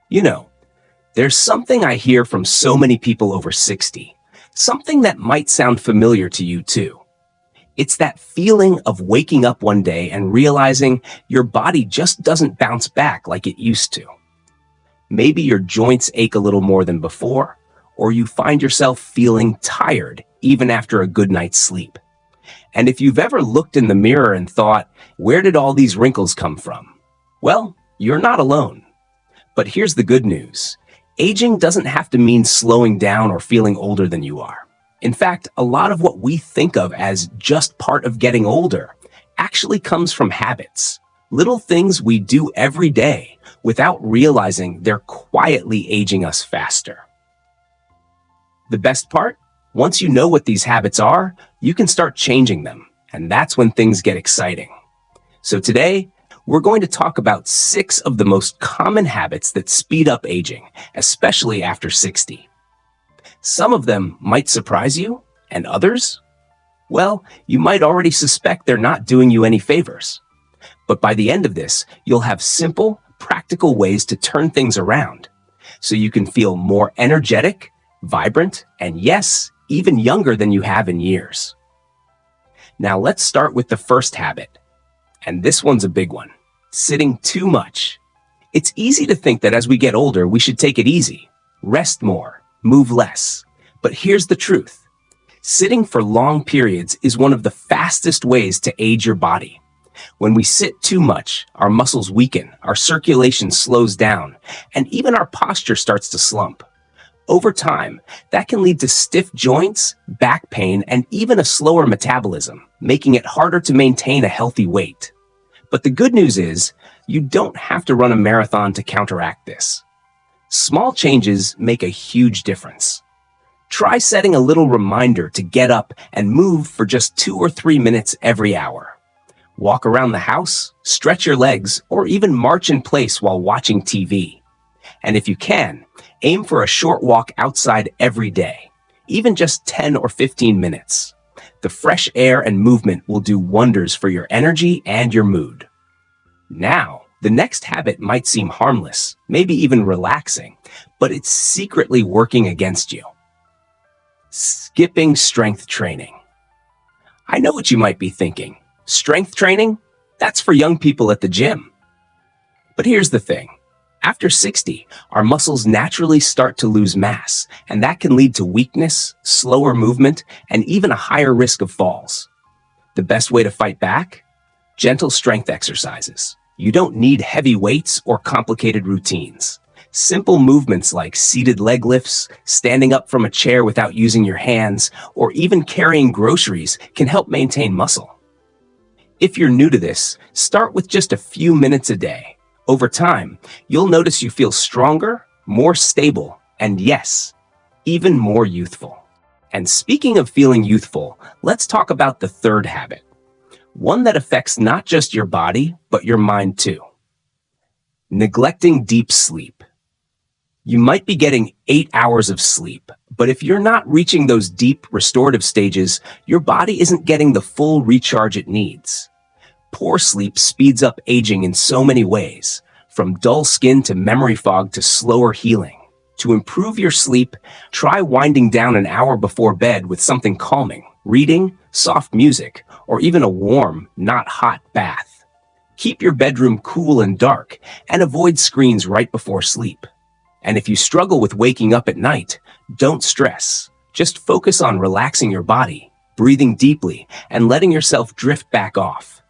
You know, there's something I hear from so many people over 60, something that might sound familiar to you too. It's that feeling of waking up one day and realizing your body just doesn't bounce back like it used to. Maybe your joints ache a little more than before, or you find yourself feeling tired even after a good night's sleep. And if you've ever looked in the mirror and thought, where did all these wrinkles come from? Well, you're not alone. But here's the good news. Aging doesn't have to mean slowing down or feeling older than you are. In fact, a lot of what we think of as just part of getting older actually comes from habits. Little things we do every day without realizing they're quietly aging us faster. The best part? Once you know what these habits are, you can start changing them, and that's when things get exciting. So today, we're going to talk about 6 of the most common habits that speed up aging, especially after 60. Some of them might surprise you, and others? Well, you might already suspect they're not doing you any favors. But by the end of this, you'll have simple, practical ways to turn things around, so you can feel more energetic, vibrant, and yes, even younger than you have in years. Now let's start with the first habit. And this one's a big one. Sitting too much. It's easy to think that as we get older, we should take it easy, rest more, move less. But here's the truth. Sitting for long periods is one of the fastest ways to age your body. When we sit too much, our muscles weaken, our circulation slows down, and even our posture starts to slump. Over time, that can lead to stiff joints, back pain, and even a slower metabolism, making it harder to maintain a healthy weight. But the good news is, you don't have to run a marathon to counteract this. Small changes make a huge difference. Try setting a little reminder to get up and move for just 2 or 3 minutes every hour. Walk around the house, stretch your legs, or even march in place while watching TV. And if you can, aim for a short walk outside every day, even just 10 or 15 minutes. The fresh air and movement will do wonders for your energy and your mood. Now, the next habit might seem harmless, maybe even relaxing, but it's secretly working against you. Skipping strength training. I know what you might be thinking. Strength training? That's for young people at the gym. But here's the thing. After 60, our muscles naturally start to lose mass, and that can lead to weakness, slower movement, and even a higher risk of falls. The best way to fight back? Gentle strength exercises. You don't need heavy weights or complicated routines. Simple movements like seated leg lifts, standing up from a chair without using your hands, or even carrying groceries can help maintain muscle. If you're new to this, start with just a few minutes a day. Over time, you'll notice you feel stronger, more stable, and yes, even more youthful. And speaking of feeling youthful, let's talk about the third habit. One that affects not just your body, but your mind too. Neglecting deep sleep. You might be getting 8 hours of sleep, but if you're not reaching those deep restorative stages, your body isn't getting the full recharge it needs. Poor sleep speeds up aging in so many ways, from dull skin to memory fog to slower healing. To improve your sleep, try winding down an hour before bed with something calming, reading, soft music, or even a warm, not hot bath. Keep your bedroom cool and dark, and avoid screens right before sleep. And if you struggle with waking up at night, don't stress. Just focus on relaxing your body, breathing deeply, and letting yourself drift back off.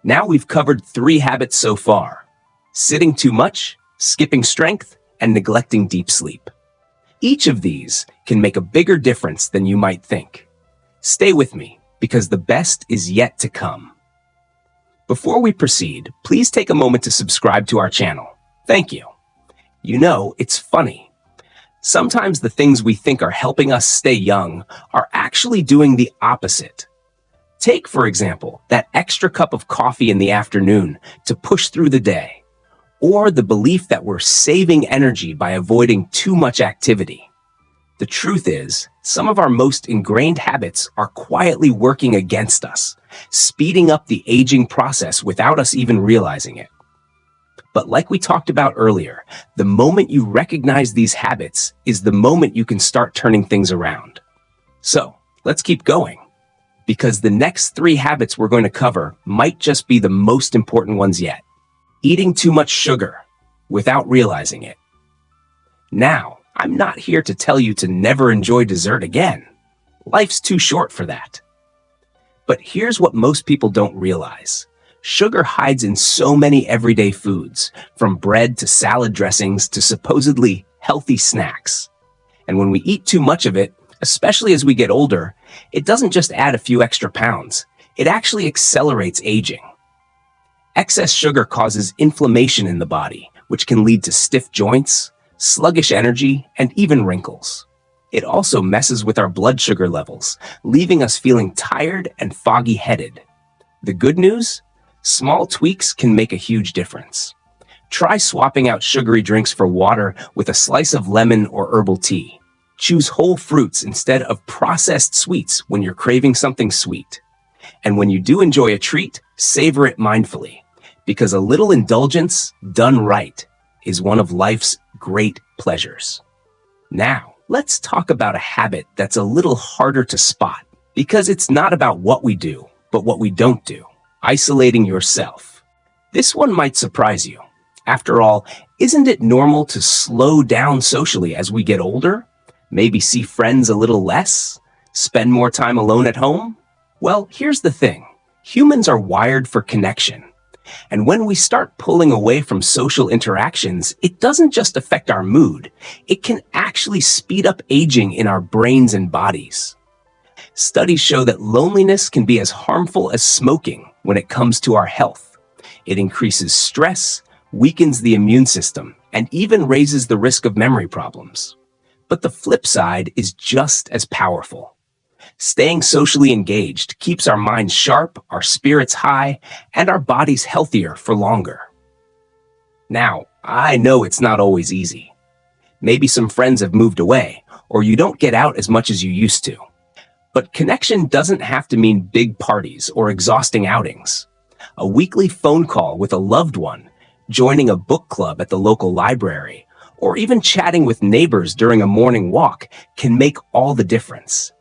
Now we've covered 3 habits so far: sitting too much, skipping strength, and neglecting deep sleep. Each of these can make a bigger difference than you might think. Stay with me, because the best is yet to come. Before we proceed, please take a moment to subscribe to our channel. Thank you. You know, it's funny. Sometimes the things we think are helping us stay young are actually doing the opposite. Take, for example, that extra cup of coffee in the afternoon to push through the day, or the belief that we're saving energy by avoiding too much activity. The truth is, some of our most ingrained habits are quietly working against us, speeding up the aging process without us even realizing it. But like we talked about earlier, the moment you recognize these habits is the moment you can start turning things around. So let's keep going, because the next 3 habits we're going to cover might just be the most important ones yet. Eating too much sugar without realizing it. Now, I'm not here to tell you to never enjoy dessert again. Life's too short for that. But here's what most people don't realize. Sugar hides in so many everyday foods, from bread to salad dressings to supposedly healthy snacks. And when we eat too much of it, especially as we get older, it doesn't just add a few extra pounds. It actually accelerates aging. Excess sugar causes inflammation in the body, which can lead to stiff joints, sluggish energy, and even wrinkles. It also messes with our blood sugar levels, leaving us feeling tired and foggy-headed. The good news? Small tweaks can make a huge difference. Try swapping out sugary drinks for water with a slice of lemon or herbal tea. Choose whole fruits instead of processed sweets when you're craving something sweet. And when you do enjoy a treat, savor it mindfully, because a little indulgence, done right, is one of life's great pleasures. Now, let's talk about a habit that's a little harder to spot, because it's not about what we do, but what we don't do. Isolating yourself. This one might surprise you. After all, isn't it normal to slow down socially as we get older? Maybe see friends a little less? Spend more time alone at home? Well, here's the thing. Humans are wired for connection. And when we start pulling away from social interactions, it doesn't just affect our mood. It can actually speed up aging in our brains and bodies. Studies show that loneliness can be as harmful as smoking when it comes to our health. It increases stress, weakens the immune system, and even raises the risk of memory problems. But the flip side is just as powerful. Staying socially engaged keeps our minds sharp, our spirits high, and our bodies healthier for longer. Now, I know it's not always easy. Maybe some friends have moved away, or you don't get out as much as you used to. But connection doesn't have to mean big parties or exhausting outings. A weekly phone call with a loved one, joining a book club at the local library, or even chatting with neighbors during a morning walk can make all the difference.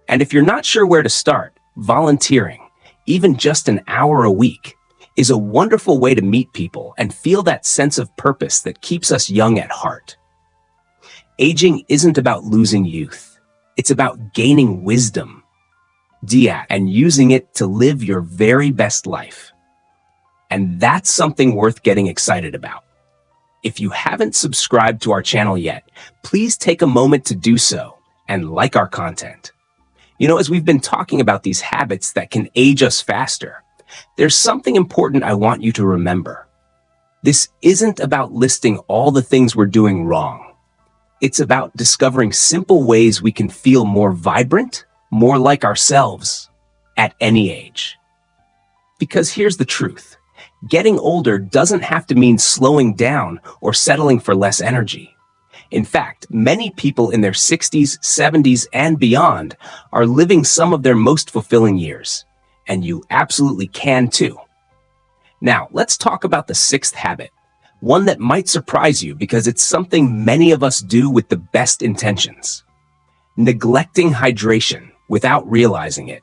And if you're not sure where to start, volunteering, even just an hour a week, is a wonderful way to meet people and feel that sense of purpose that keeps us young at heart. Aging isn't about losing youth. It's about gaining wisdom, and using it to live your very best life. And that's something worth getting excited about. If you haven't subscribed to our channel yet, please take a moment to do so and like our content. As we've been talking about these habits that can age us faster, there's something important I want you to remember. This isn't about listing all the things we're doing wrong. It's about discovering simple ways we can feel more vibrant, more like ourselves, at any age. Because here's the truth. Getting older doesn't have to mean slowing down or settling for less energy. In fact, many people in their 60s, 70s, and beyond are living some of their most fulfilling years. And you absolutely can too. Now, let's talk about the 6th habit. One that might surprise you because it's something many of us do with the best intentions. Neglecting hydration without realizing it.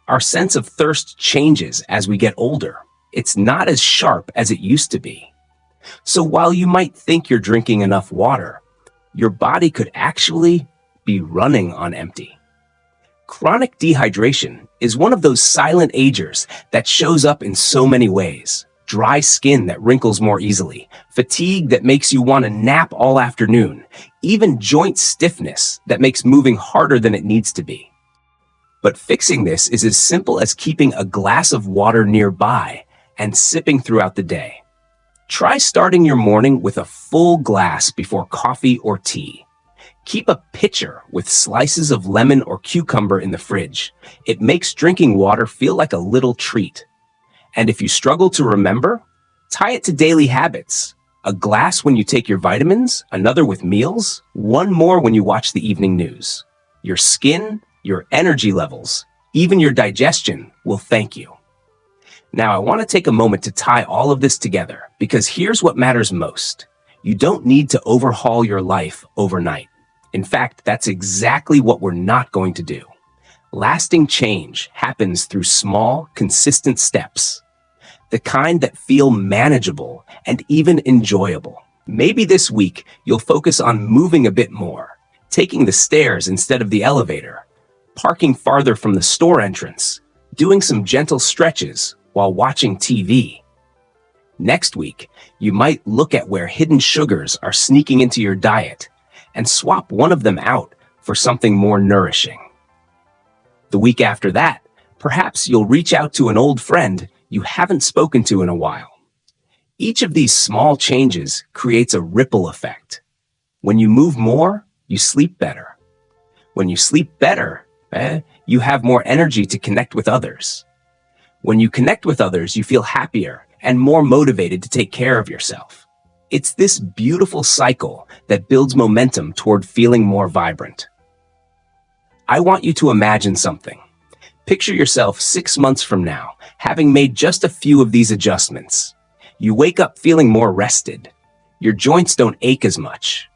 Our sense of thirst changes as we get older. It's not as sharp as it used to be. So while you might think you're drinking enough water, your body could actually be running on empty. Chronic dehydration is one of those silent agers that shows up in so many ways. Dry skin that wrinkles more easily, fatigue that makes you want to nap all afternoon, even joint stiffness that makes moving harder than it needs to be. But fixing this is as simple as keeping a glass of water nearby and sipping throughout the day. Try starting your morning with a full glass before coffee or tea. Keep a pitcher with slices of lemon or cucumber in the fridge. It makes drinking water feel like a little treat. And if you struggle to remember, tie it to daily habits. A glass when you take your vitamins, another with meals, one more when you watch the evening news. Your skin, your energy levels, even your digestion will thank you. Now, I want to take a moment to tie all of this together because here's what matters most. You don't need to overhaul your life overnight. In fact, that's exactly what we're not going to do. Lasting change happens through small, consistent steps, the kind that feel manageable and even enjoyable. Maybe this week you'll focus on moving a bit more, taking the stairs instead of the elevator, parking farther from the store entrance, doing some gentle stretches while watching TV. Next week, you might look at where hidden sugars are sneaking into your diet and swap one of them out for something more nourishing. The week after that, perhaps you'll reach out to an old friend you haven't spoken to in a while. Each of these small changes creates a ripple effect. When you move more, you sleep better. When you sleep better, you have more energy to connect with others. When you connect with others, you feel happier and more motivated to take care of yourself. It's this beautiful cycle that builds momentum toward feeling more vibrant. I want you to imagine something. Picture yourself 6 months from now, having made just a few of these adjustments. You wake up feeling more rested. Your joints don't ache as much.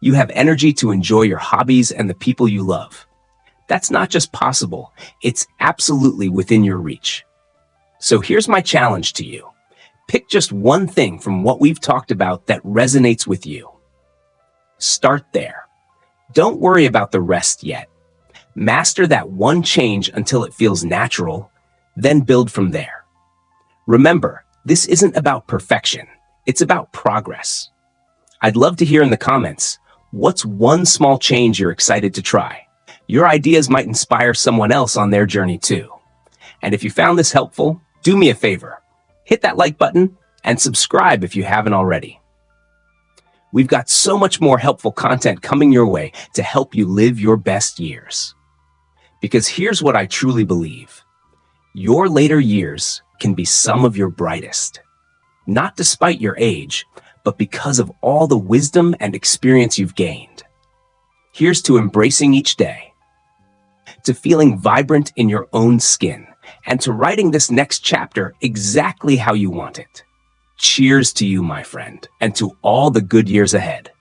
You have energy to enjoy your hobbies and the people you love. That's not just possible, it's absolutely within your reach. So here's my challenge to you. Pick just one thing from what we've talked about that resonates with you. Start there. Don't worry about the rest yet. Master that one change until it feels natural, then build from there. Remember, this isn't about perfection. It's about progress. I'd love to hear in the comments, what's one small change you're excited to try? Your ideas might inspire someone else on their journey too. And if you found this helpful, do me a favor. Hit that like button and subscribe if you haven't already. We've got so much more helpful content coming your way to help you live your best years. Because here's what I truly believe. Your later years can be some of your brightest. Not despite your age, but because of all the wisdom and experience you've gained. Here's to embracing each day, to feeling vibrant in your own skin, and to writing this next chapter exactly how you want it. Cheers to you, my friend, and to all the good years ahead.